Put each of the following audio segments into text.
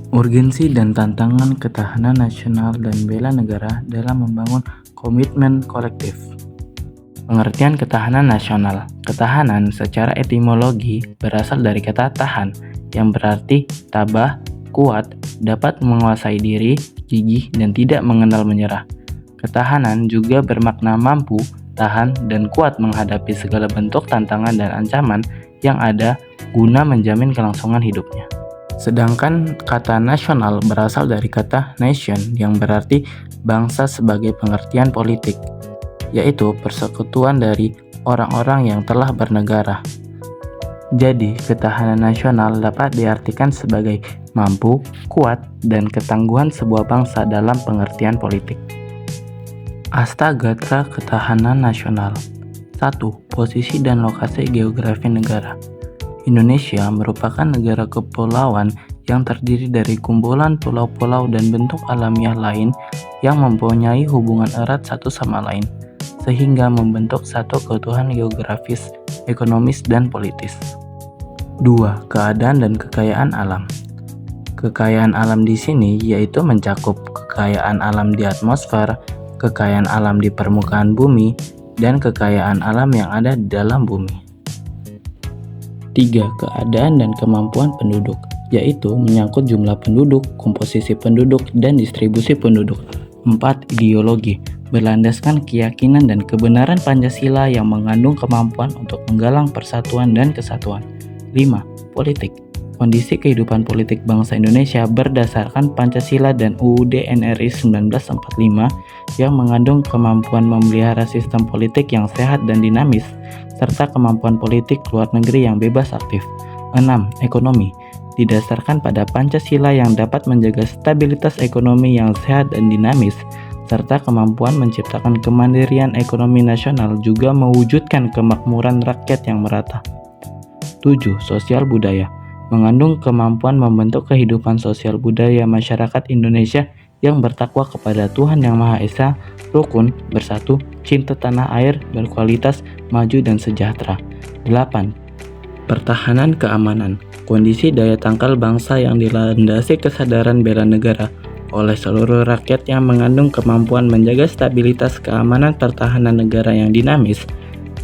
Urgensi dan tantangan ketahanan nasional dan bela negara dalam membangun komitmen kolektif. Pengertian ketahanan nasional. Ketahanan secara etimologi berasal dari kata tahan, yang berarti tabah, kuat, dapat menguasai diri, gigih, dan tidak mengenal menyerah. Ketahanan juga bermakna mampu, tahan, dan kuat menghadapi segala bentuk tantangan dan ancaman yang ada guna menjamin kelangsungan hidupnya. Sedangkan kata nasional berasal dari kata nation yang berarti bangsa sebagai pengertian politik, yaitu persekutuan dari orang-orang yang telah bernegara. Jadi, ketahanan nasional dapat diartikan sebagai mampu, kuat, dan ketangguhan sebuah bangsa dalam pengertian politik. Astagatra ketahanan nasional. 1. Posisi dan lokasi geografi negara. Indonesia merupakan negara kepulauan yang terdiri dari kumpulan pulau-pulau dan bentuk alamiah lain yang mempunyai hubungan erat satu sama lain, sehingga membentuk satu keutuhan geografis, ekonomis, dan politis. 2. Keadaan dan kekayaan alam. Kekayaan alam di sini yaitu mencakup kekayaan alam di atmosfer, kekayaan alam di permukaan bumi, dan kekayaan alam yang ada di dalam bumi. 3. Keadaan dan kemampuan penduduk, yaitu menyangkut jumlah penduduk, komposisi penduduk, dan distribusi penduduk. 4. Ideologi, berlandaskan keyakinan dan kebenaran Pancasila yang mengandung kemampuan untuk menggalang persatuan dan kesatuan. 5. Politik, kondisi kehidupan politik bangsa Indonesia berdasarkan Pancasila dan UUD NRI 1945 yang mengandung kemampuan memelihara sistem politik yang sehat dan dinamis, serta kemampuan politik luar negeri yang bebas aktif. 6. Ekonomi, didasarkan pada Pancasila yang dapat menjaga stabilitas ekonomi yang sehat dan dinamis, serta kemampuan menciptakan kemandirian ekonomi nasional juga mewujudkan kemakmuran rakyat yang merata. 7. Sosial budaya, mengandung kemampuan membentuk kehidupan sosial budaya masyarakat Indonesia yang bertakwa kepada Tuhan Yang Maha Esa, rukun, bersatu, cinta tanah air, berkualitas, maju dan sejahtera. 8. Pertahanan keamanan, kondisi daya tangkal bangsa yang dilandasi kesadaran bela negara oleh seluruh rakyat yang mengandung kemampuan menjaga stabilitas keamanan pertahanan negara yang dinamis,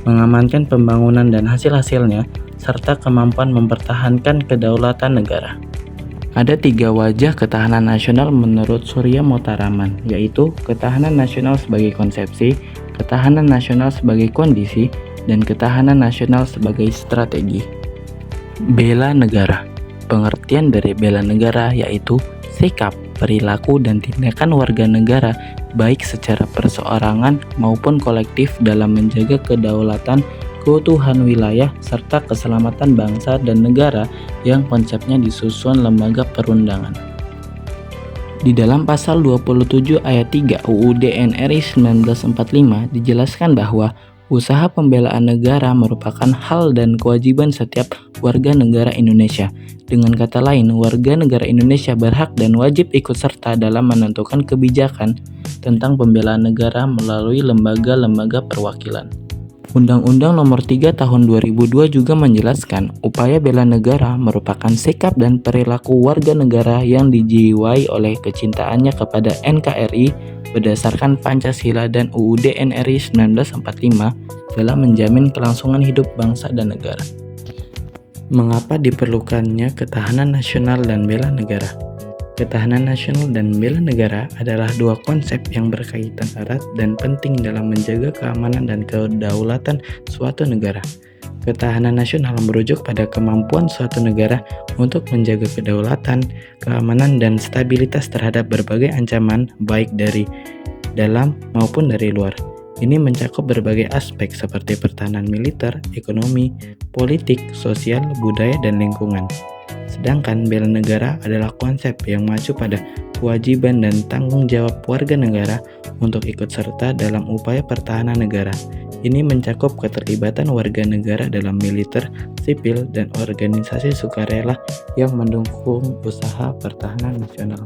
mengamankan pembangunan dan hasil-hasilnya, serta kemampuan mempertahankan kedaulatan negara. Ada 3 wajah ketahanan nasional menurut Surya Motaraman, yaitu ketahanan nasional sebagai konsepsi, ketahanan nasional sebagai kondisi, dan ketahanan nasional sebagai strategi. Bela negara. Pengertian dari bela negara yaitu sikap, perilaku, dan tindakan warga negara baik secara perseorangan maupun kolektif dalam menjaga kedaulatan, keutuhan wilayah, serta keselamatan bangsa dan negara yang konsepnya disusun lembaga perundangan. Di dalam pasal 27 ayat 3 UUD NRI 1945 dijelaskan bahwa usaha pembelaan negara merupakan hal dan kewajiban setiap warga negara Indonesia. Dengan kata lain, warga negara Indonesia berhak dan wajib ikut serta dalam menentukan kebijakan tentang pembelaan negara melalui lembaga-lembaga perwakilan. Undang-Undang Nomor 3 Tahun 2002 juga menjelaskan upaya bela negara merupakan sikap dan perilaku warga negara yang dijiwai oleh kecintaannya kepada NKRI berdasarkan Pancasila dan UUD NRI 1945 dalam menjamin kelangsungan hidup bangsa dan negara. Mengapa diperlukannya ketahanan nasional dan bela negara? Ketahanan nasional dan bela negara adalah 2 konsep yang berkaitan erat dan penting dalam menjaga keamanan dan kedaulatan suatu negara. Ketahanan nasional merujuk pada kemampuan suatu negara untuk menjaga kedaulatan, keamanan, dan stabilitas terhadap berbagai ancaman baik dari dalam maupun dari luar. Ini mencakup berbagai aspek seperti pertahanan militer, ekonomi, politik, sosial, budaya, dan lingkungan. Sedangkan bela negara adalah konsep yang mengacu pada kewajiban dan tanggung jawab warga negara untuk ikut serta dalam upaya pertahanan negara. Ini mencakup keterlibatan warga negara dalam militer, sipil, dan organisasi sukarela yang mendukung usaha pertahanan nasional.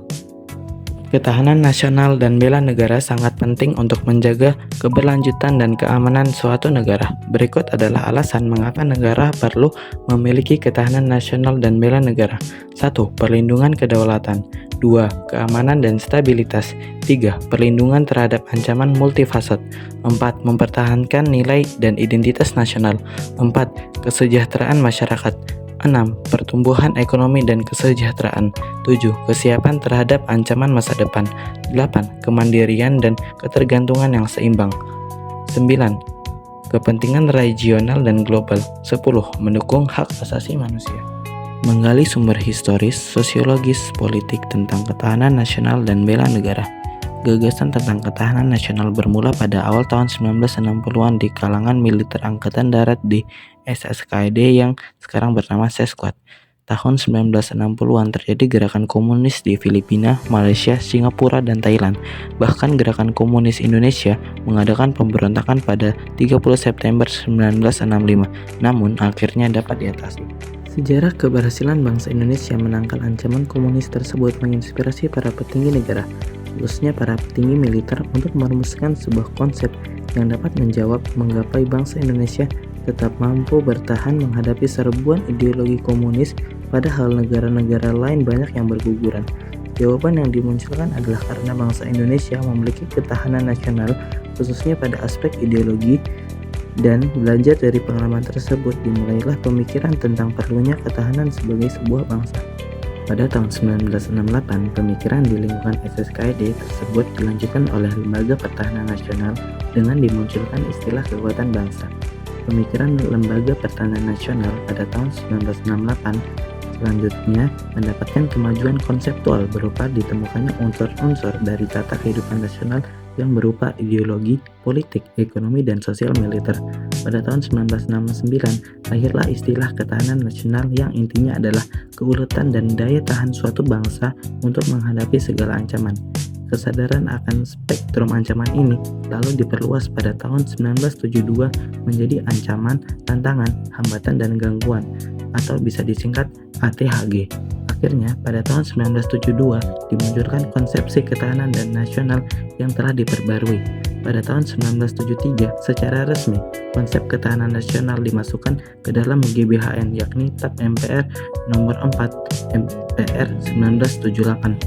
Ketahanan nasional dan bela negara sangat penting untuk menjaga keberlanjutan dan keamanan suatu negara. Berikut adalah alasan mengapa negara perlu memiliki ketahanan nasional dan bela negara. 1. Perlindungan kedaulatan. 2. Keamanan dan stabilitas. 3. Perlindungan terhadap ancaman multifasat. 4. Mempertahankan nilai dan identitas nasional. 4. Kesejahteraan masyarakat. 6. Pertumbuhan ekonomi dan kesejahteraan. 7. Kesiapan terhadap ancaman masa depan. 8. Kemandirian dan ketergantungan yang seimbang. 9. Kepentingan regional dan global. 10. Mendukung hak asasi manusia. Menggali sumber historis, sosiologis, politik tentang ketahanan nasional dan bela negara. Gagasan tentang ketahanan nasional bermula pada awal tahun 1960-an di kalangan militer Angkatan Darat di SSKD yang sekarang bernama Sesquad. Tahun 1960-an terjadi gerakan komunis di Filipina, Malaysia, Singapura, dan Thailand. Bahkan gerakan komunis Indonesia mengadakan pemberontakan pada 30 September 1965, namun akhirnya dapat diatasi. Sejarah keberhasilan bangsa Indonesia menangkal ancaman komunis tersebut menginspirasi para petinggi negara, khususnya para petinggi militer, untuk merumuskan sebuah konsep yang dapat menjawab menggapai bangsa Indonesia tetap mampu bertahan menghadapi serbuan ideologi komunis, padahal negara-negara lain banyak yang berguguran. Jawaban yang dimunculkan adalah karena bangsa Indonesia memiliki ketahanan nasional, khususnya pada aspek ideologi, dan belajar dari pengalaman tersebut dimulailah pemikiran tentang perlunya ketahanan sebagai sebuah bangsa. Pada tahun 1968, pemikiran di lingkungan SSKD tersebut dilanjutkan oleh Lembaga Pertahanan Nasional dengan dimunculkan istilah kekuatan bangsa. Pemikiran Lembaga Pertahanan Nasional pada tahun 1968 selanjutnya mendapatkan kemajuan konseptual berupa ditemukannya unsur-unsur dari tata kehidupan nasional yang berupa ideologi, politik, ekonomi, dan sosial militer. Pada tahun 1969, lahirlah istilah ketahanan nasional yang intinya adalah keuletan dan daya tahan suatu bangsa untuk menghadapi segala ancaman. Kesadaran akan spektrum ancaman ini lalu diperluas pada tahun 1972 menjadi ancaman, tantangan, hambatan, dan gangguan, atau bisa disingkat ATHG. Akhirnya, pada tahun 1972 dimunculkan konsepsi ketahanan dan nasional yang telah diperbarui. Pada tahun 1973, secara resmi, konsep ketahanan nasional dimasukkan ke dalam GBHN, yakni TAP MPR nomor 4 MPR 1978.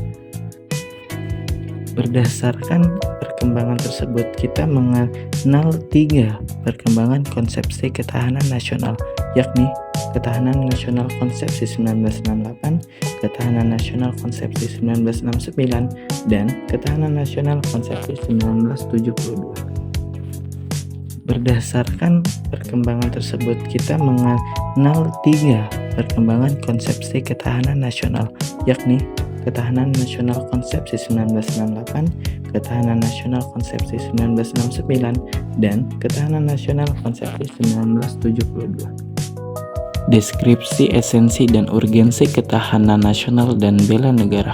Berdasarkan perkembangan tersebut, kita mengenal 3 perkembangan konsepsi ketahanan nasional, yakni Ketahanan Nasional Konsepsi 1968, Ketahanan Nasional Konsepsi 1969, dan Ketahanan Nasional Konsepsi 1972. Berdasarkan perkembangan tersebut, kita mengenal 3 perkembangan konsepsi ketahanan nasional, yakni Ketahanan Nasional Konsepsi 1968, Ketahanan Nasional Konsepsi 1969, dan Ketahanan Nasional Konsepsi 1972. Deskripsi esensi dan urgensi ketahanan nasional dan bela negara.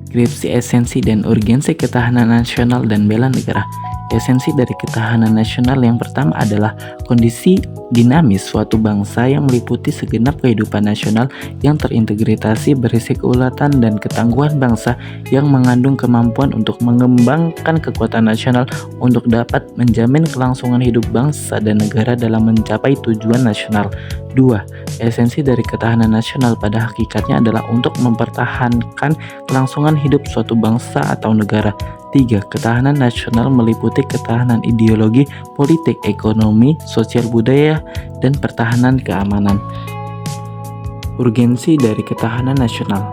Deskripsi esensi dan urgensi ketahanan nasional dan bela negara. Esensi dari ketahanan nasional yang pertama adalah kondisi dinamis suatu bangsa yang meliputi segenap kehidupan nasional yang terintegrasi, berisi keuletan dan ketangguhan bangsa yang mengandung kemampuan untuk mengembangkan kekuatan nasional untuk dapat menjamin kelangsungan hidup bangsa dan negara dalam mencapai tujuan nasional. 2. Esensi dari ketahanan nasional pada hakikatnya adalah untuk mempertahankan kelangsungan hidup suatu bangsa atau negara. 3. Ketahanan nasional meliputi ketahanan ideologi, politik, ekonomi, sosial budaya, dan pertahanan keamanan. Urgensi dari ketahanan nasional.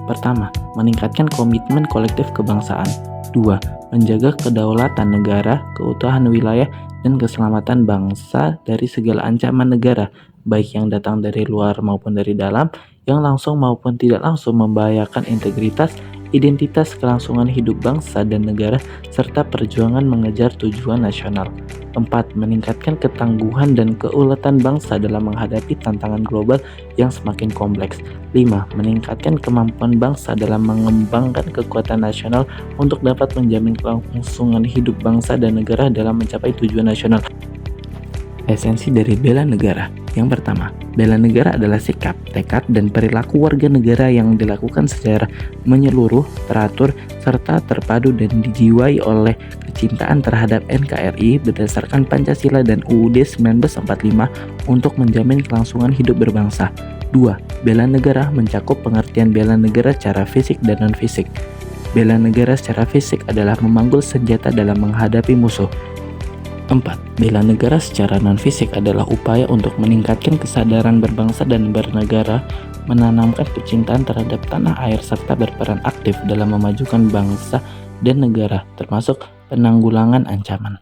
Pertama, meningkatkan komitmen kolektif kebangsaan. 2. Menjaga kedaulatan negara, keutuhan wilayah, dan keselamatan bangsa dari segala ancaman negara, baik yang datang dari luar maupun dari dalam, yang langsung maupun tidak langsung membahayakan integritas, identitas, kelangsungan hidup bangsa dan negara, serta perjuangan mengejar tujuan nasional. 4. Meningkatkan ketangguhan dan keuletan bangsa dalam menghadapi tantangan global yang semakin kompleks. 5. Meningkatkan kemampuan bangsa dalam mengembangkan kekuatan nasional untuk dapat menjamin kelangsungan hidup bangsa dan negara dalam mencapai tujuan nasional. Esensi dari bela negara. Yang pertama, bela negara adalah sikap, tekad, dan perilaku warga negara yang dilakukan secara menyeluruh, teratur, serta terpadu dan dijiwai oleh kecintaan terhadap NKRI berdasarkan Pancasila dan UUD 1945 untuk menjamin kelangsungan hidup berbangsa. 2. Bela negara mencakup pengertian bela negara secara fisik dan non-fisik. Bela negara secara fisik adalah memanggul senjata dalam menghadapi musuh. 4. Bela negara secara non-fisik adalah upaya untuk meningkatkan kesadaran berbangsa dan bernegara, menanamkan kecintaan terhadap tanah air, serta berperan aktif dalam memajukan bangsa dan negara, termasuk penanggulangan ancaman.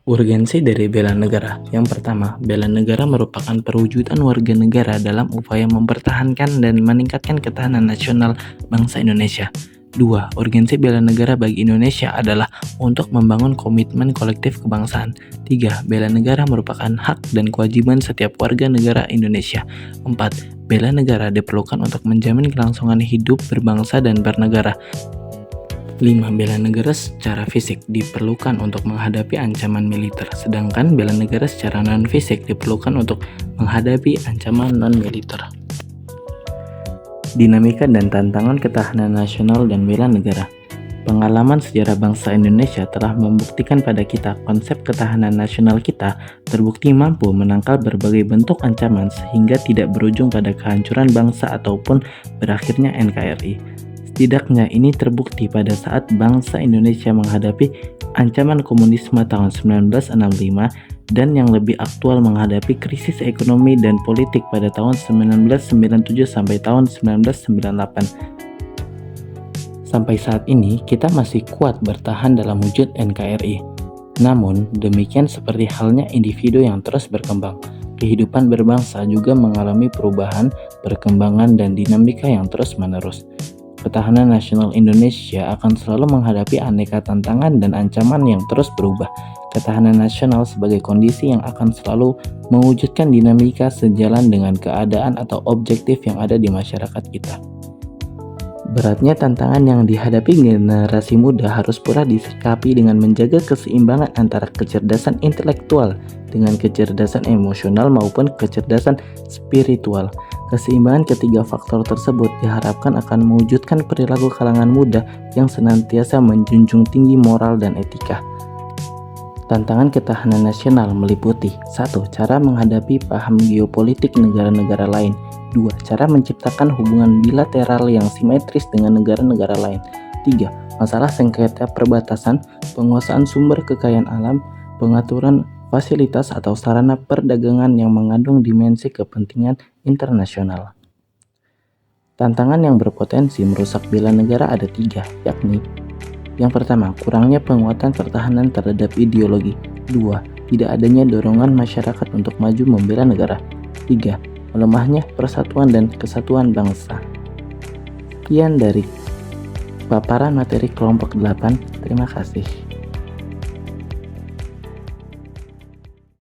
Urgensi dari bela negara. Yang pertama, bela negara merupakan perwujudan warga negara dalam upaya mempertahankan dan meningkatkan ketahanan nasional bangsa Indonesia. 2. Urgensi bela negara bagi Indonesia adalah untuk membangun komitmen kolektif kebangsaan. 3. Bela negara merupakan hak dan kewajiban setiap warga negara Indonesia. 4. Bela negara diperlukan untuk menjamin kelangsungan hidup berbangsa dan bernegara. 5. Bela negara secara fisik diperlukan untuk menghadapi ancaman militer, sedangkan bela negara secara non-fisik diperlukan untuk menghadapi ancaman non-militer. Dinamika dan tantangan ketahanan nasional dan bela negara. Pengalaman sejarah bangsa Indonesia telah membuktikan pada kita konsep ketahanan nasional kita terbukti mampu menangkal berbagai bentuk ancaman sehingga tidak berujung pada kehancuran bangsa ataupun berakhirnya NKRI. Setidaknya ini terbukti pada saat bangsa Indonesia menghadapi ancaman komunisme tahun 1965 dan yang lebih aktual menghadapi krisis ekonomi dan politik pada tahun 1997 sampai tahun 1998. Sampai saat ini kita masih kuat bertahan dalam wujud NKRI. Namun demikian seperti halnya individu yang terus berkembang, kehidupan berbangsa juga mengalami perubahan, perkembangan dan dinamika yang terus-menerus. Ketahanan nasional Indonesia akan selalu menghadapi aneka tantangan dan ancaman yang terus berubah. Ketahanan nasional sebagai kondisi yang akan selalu mewujudkan dinamika sejalan dengan keadaan atau objektif yang ada di masyarakat kita. Beratnya tantangan yang dihadapi generasi muda harus pula disikapi dengan menjaga keseimbangan antara kecerdasan intelektual dengan kecerdasan emosional maupun kecerdasan spiritual. Keseimbangan ketiga faktor tersebut diharapkan akan mewujudkan perilaku kalangan muda yang senantiasa menjunjung tinggi moral dan etika. Tantangan ketahanan nasional meliputi 1. Cara menghadapi paham geopolitik negara-negara lain. 2. Cara menciptakan hubungan bilateral yang simetris dengan negara-negara lain. 3. Masalah sengketa perbatasan, penguasaan sumber kekayaan alam, pengaturan fasilitas atau sarana perdagangan yang mengandung dimensi kepentingan internasional. Tantangan yang berpotensi merusak bela negara ada 3, yakni yang pertama, kurangnya penguatan pertahanan terhadap ideologi. 2. Tidak adanya dorongan masyarakat untuk maju membela negara. 3. Melemahnya persatuan dan kesatuan bangsa. Sekian dari paparan materi kelompok 8. Terima kasih.